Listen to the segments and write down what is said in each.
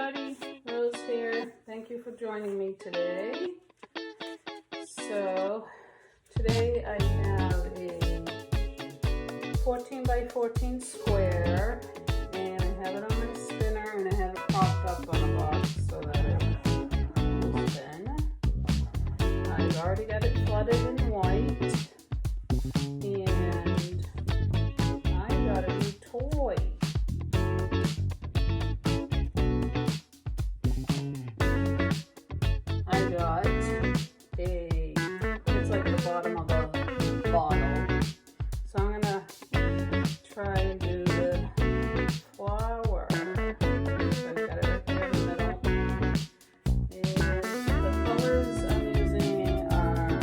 everybody, Rose here. Thank you for joining me today. So today I have a 14 by 14 square and I have it on my spinner and I have it propped up on a box so that it will spin. I've already got it flooded in white and I got a new toy. I got it's like the bottom of a bottle. So I'm gonna try and do the flower. So I've got it right there in the middle. And the colors I'm using are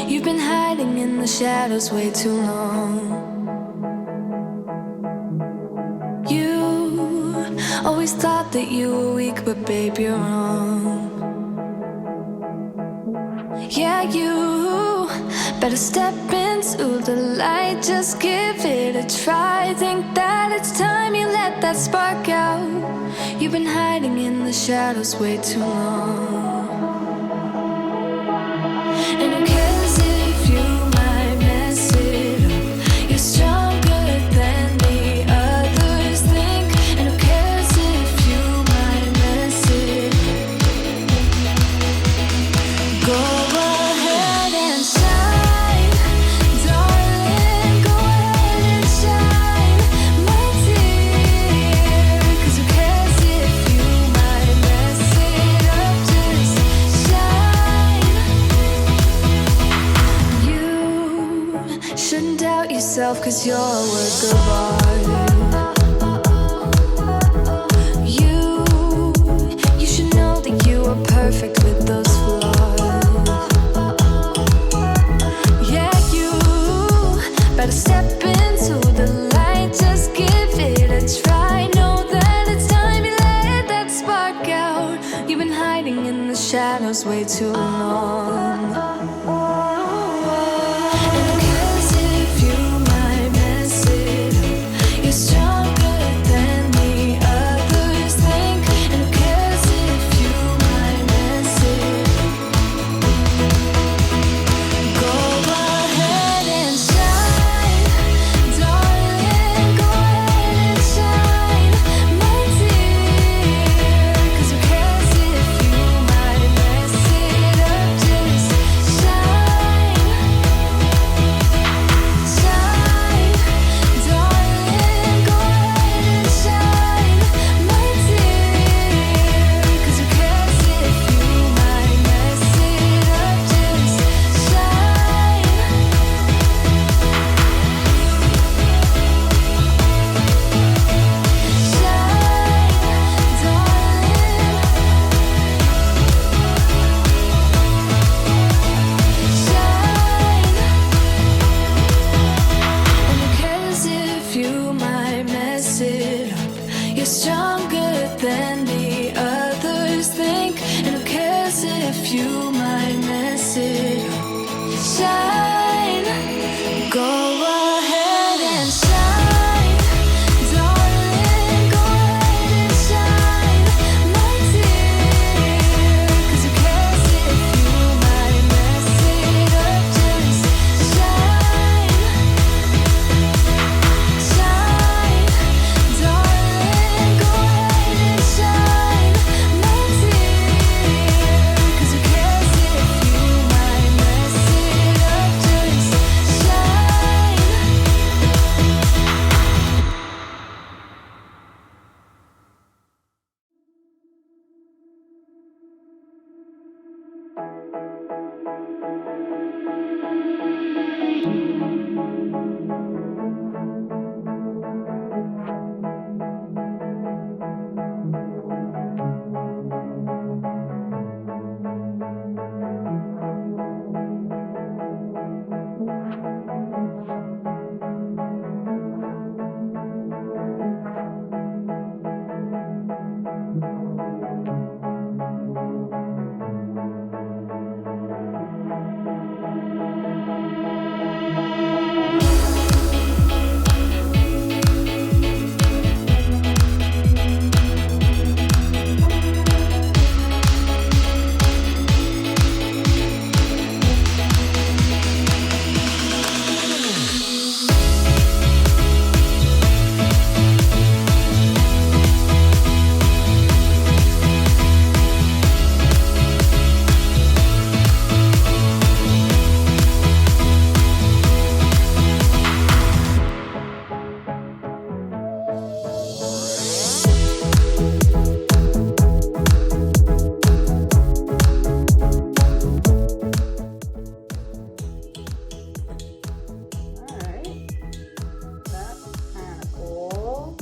You've been hiding in the shadows way too long. You always thought that you were weak, but babe, you're wrong. Yeah, you better step into the light, just give it a try. Think that it's time you let that spark out. You've been hiding in the shadows way too long. And who cares if you might mess it up? You're stronger than the others think. And who cares if you might mess it up? Go ahead and shine, darling. Go ahead and shine, my dear. 'Cause who cares if you might mess it up? Just shine. Shouldn't doubt yourself, 'cause you're a work of art. You should know that you are perfect with those flaws. in the shadows way too long. And who cares if you might mess it up? You're stronger than the others think. And who cares if you might mess it up? Go ahead and shine, darling. Go ahead and shine, my dear. 'Cause who cares if you might mess it up? Just shine, shine, darling. Go ahead and shine, my dear. 'Cause who cares if you might mess it up? Just shine, shine, darling, shine. And who cares if you might mess it up? You're stronger than the others think. And who cares if you might mess it up? Shine, go ahead and shine, darling. Go ahead and shine, my dear. 'Cause who cares if you might mess it up? Just shine, shine, darling. Go ahead and shine, my dear. 'Cause who cares if you might mess it up? Just shine. Alright, that's kind of cool.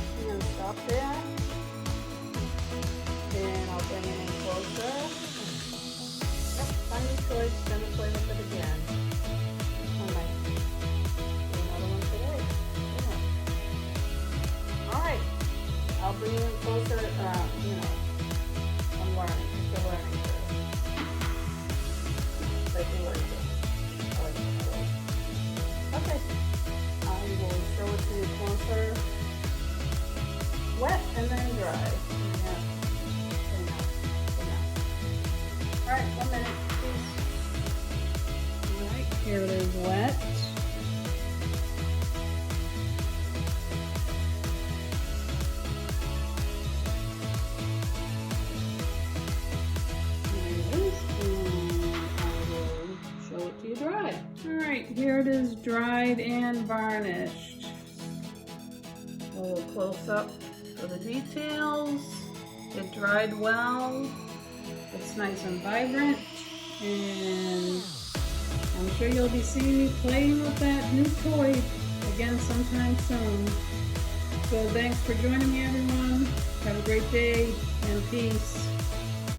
I'm going to stop there. Then I'll bring it in closer. Yep, find your choice, then we'll play with it again. I might do another one today. Yeah. Alright, I'll bring you in closer, I'm learning, it's a learning curve. Like you like it. I like it. Okay, I will show it to you closer. Wet and then dry. Yeah. Alright, 1 minute, please. Alright, here it is wet. There it is. And I will show it to you dry. Alright, here it is dried and varnished. A little close up for the details. It dried well. It's nice and vibrant, and I'm sure you'll be seeing me playing with that new toy again sometime soon. So thanks for joining me, everyone. Have a great day and peace.